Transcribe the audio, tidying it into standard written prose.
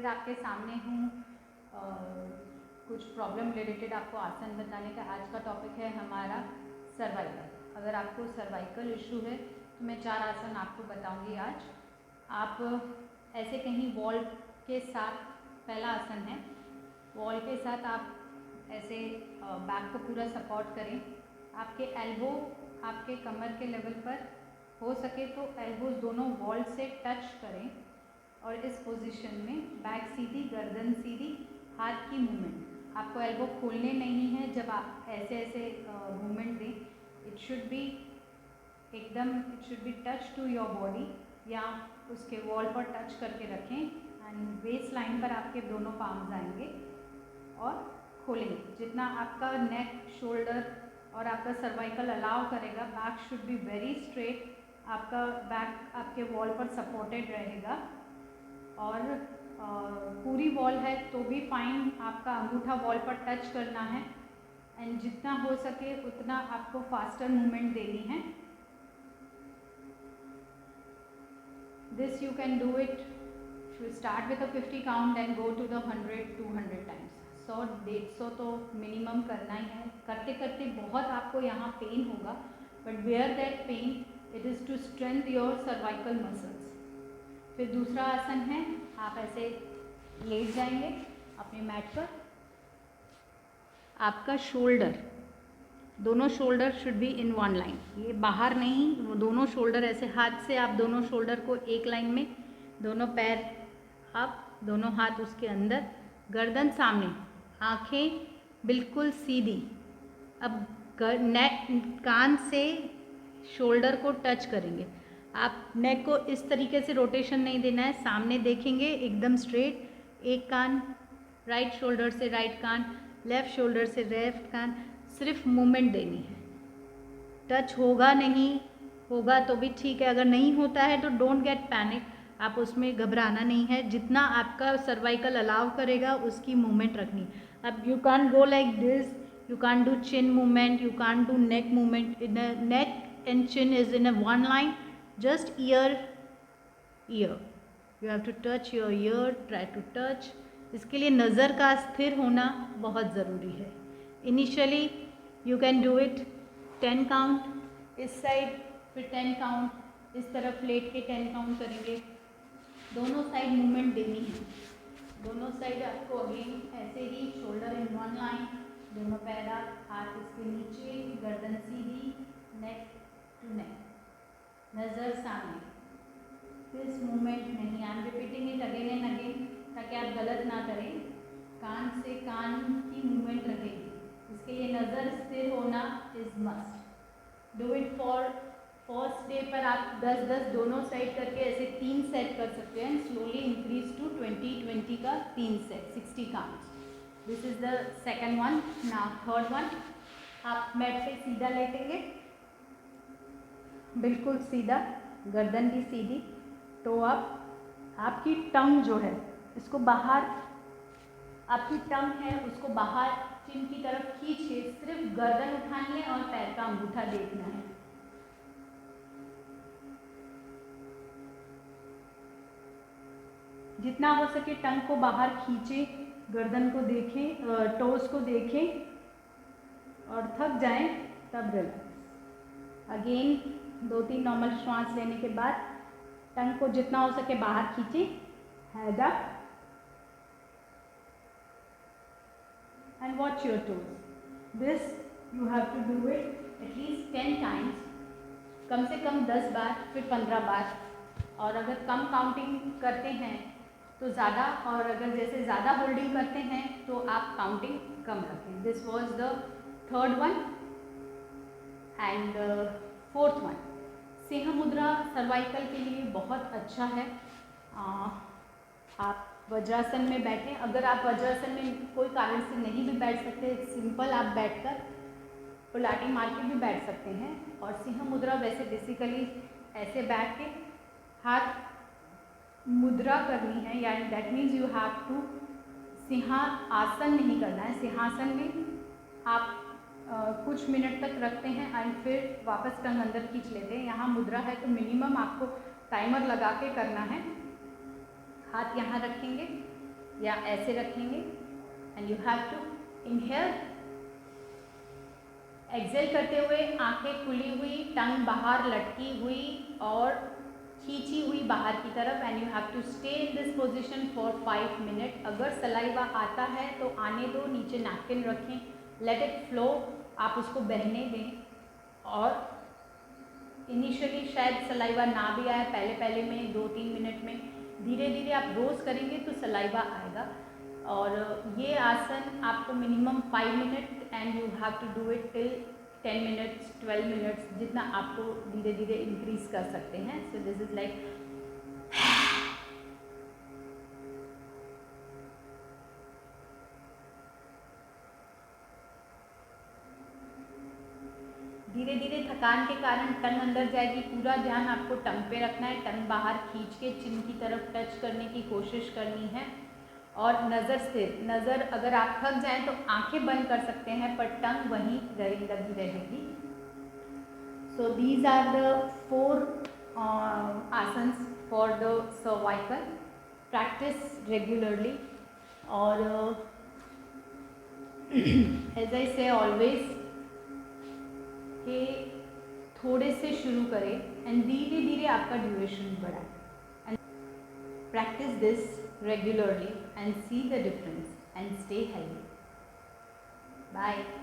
फिर आपके सामने हूँ कुछ प्रॉब्लम रिलेटेड आपको आसन बताने का। आज का टॉपिक है हमारा सर्वाइकल। अगर आपको सर्वाइकल इशू है तो मैं 4 आसन आपको बताऊंगी आज। आप ऐसे कहीं वॉल के साथ, पहला आसन है वॉल के साथ आप ऐसे बैक को पूरा सपोर्ट करें। आपके एल्बो आपके कमर के लेवल पर हो सके तो एल्बोज दोनों वॉल से टच करें और इस पोजीशन में बैक सीधी, गर्दन सीधी, हाथ की मूवमेंट। आपको एल्बो खोलने नहीं है जब आप ऐसे ऐसे मूवमेंट दें। इट शुड बी एकदम, it should be touch to your body या उसके वॉल पर टच करके रखें एंड वेस्ट लाइन पर आपके दोनों पाम्स आएंगे और खोलेंगे। जितना आपका नेक, शोल्डर और आपका सर्वाइकल अलाउ करेगा, back should be very straight. आपका बैक आपके वॉल पर सपोर्टेड रहेगा और पूरी वॉल है तो भी फाइन, आपका अंगूठा वॉल पर टच करना है एंड जितना हो सके उतना आपको फास्टर मूवमेंट देनी है। This you can do it, start with a 50 count and go to the 100-200 times. 100-150 तो मिनिमम करना ही है। करते करते बहुत आपको यहाँ पेन होगा, but where that pain, it is to strength your cervical muscles. फिर दूसरा आसन है, आप ऐसे लेट जाएंगे अपने मैट पर। आपका शोल्डर, दोनों shoulder should be in one line, ये बाहर नहीं, वो दोनों शोल्डर ऐसे हाथ से आप दोनों शोल्डर को एक लाइन में, दोनों पैर अप, दोनों हाथ उसके अंदर, गर्दन सामने, आंखें बिल्कुल सीधी। अब नेक, कान से शोल्डर को टच करेंगे। आप नेक को इस तरीके से रोटेशन नहीं देना है, सामने देखेंगे एकदम स्ट्रेट। एक कान राइट शोल्डर से राइट कान, लेफ़्ट शोल्डर से लेफ़्ट कान, सिर्फ मूवमेंट देनी है। टच होगा नहीं होगा तो भी ठीक है, अगर नहीं होता है तो डोंट गेट पैनिक, आप उसमें घबराना नहीं है। जितना आपका सर्वाइकल अलाउ करेगा उसकी मूवमेंट रखनी। अब you can go like this, you can't do chin movement, you can't do neck movement. In a neck and chin is in a one line, just ear you have to touch your ear, try to touch. इसके लिए नज़र का स्थिर होना बहुत ज़रूरी है। Initially you can do it 10 count इस साइड, फिर 10 काउंट इस तरफ लेट के 10 काउंट करेंगे। दोनों साइड मूवमेंट देनी है, दोनों साइड आपको अगेन ऐसे ही शोल्डर इन वन लाइन, दोनों पैर, हाथ इसके नीचे, गर्दन सीधी, नेक टू नेक, नज़र सामने। दिस मूवमेंट नहीं, I am repeating it again and again ताकि आप गलत ना करें। कान से कान की मूवमेंट रहेगी, इसके लिए नज़र स्थिर होना is must. Do it for first day पर आप 10-10 दोनों साइड करके ऐसे 3 सेट कर सकते हैं। स्लोली इंक्रीज टू 20-20 का 3 set, 60 counts. This is the second one. Now third one, आप मैट पे सीधा लेटेंगे, बिल्कुल सीधा, गर्दन भी सीधी, तो आपकी टंग जो है इसको बाहर, आपकी टंग है उसको बाहर चिन की तरफ खींचिए। सिर्फ गर्दन उठानी है और पैर का अंगूठा देखना है। जितना हो सके टंग को बाहर खींचे, गर्दन को देखें, टोस को देखें और थक जाएं तब रिलैक्स। अगेन 2-3 नॉर्मल श्वास लेने के बाद टंग को जितना हो सके बाहर खींचे, head up and watch your toes. This you have to do it at least 10 times, कम से कम 10 बार, फिर 15 बार। और अगर कम काउंटिंग करते हैं तो ज़्यादा, और अगर जैसे ज़्यादा होल्डिंग करते हैं तो आप काउंटिंग कम रखें। This was the third one and fourth one. Singh मुद्रा सर्वाइकल के लिए बहुत अच्छा है। आप वज्रासन में बैठें। अगर आप वज्रासन में कोई कारण से नहीं भी बैठ सकते, सिंपल आप बैठकर उलाटी मार के भी बैठ सकते हैं। और सिंह मुद्रा वैसे बेसिकली ऐसे बैठ के हाथ मुद्रा करनी है, यानी that means you have to, सिंहासन नहीं करना है। सिंहासन में आप कुछ मिनट तक रखते हैं एंड फिर वापस टंग अंदर खींच लेते हैं। यहाँ मुद्रा है तो मिनिमम आपको टाइमर लगा के करना है। हाथ यहाँ रखेंगे या ऐसे रखेंगे and you have to inhale. Exhale करते हुए आंखें खुली हुई, टंग बाहर लटकी हुई और खींची हुई बाहर की तरफ, and you have to stay in this position for 5 minute. अगर सलाइवा आता है तो आने दो, नीचे नैपकिन रखें, लेट इट फ्लो, आप उसको बहने दें। और इनिशियली शायद सलाइवा ना भी आए, पहले पहले में 2-3 मिनट में, धीरे धीरे आप रोज़ करेंगे तो सलाइवा आएगा। और ये आसन आपको minimum 5 minute and you have to do it till 10 minutes 12 minutes, जितना आपको धीरे धीरे इंक्रीज कर सकते हैं। सो दिस इज लाइक धीरे धीरे थकान के कारण टंग अंदर जाएगी, पूरा ध्यान आपको टंग पे रखना है, टंग बाहर खींच के चिन की तरफ टच करने की कोशिश करनी है। और नज़र स्थिर, नज़र अगर आप थक जाएं तो आंखें बंद कर सकते हैं पर टंग वहीं लगी रहेगी। So these are the 4 asanas for the cervical. Practice regularly और एज आई से ऑलवेज कि थोड़े से शुरू करें एंड धीरे धीरे आपका ड्यूरेशन बढ़ाए। And practice this regularly and see the difference and stay healthy. Bye.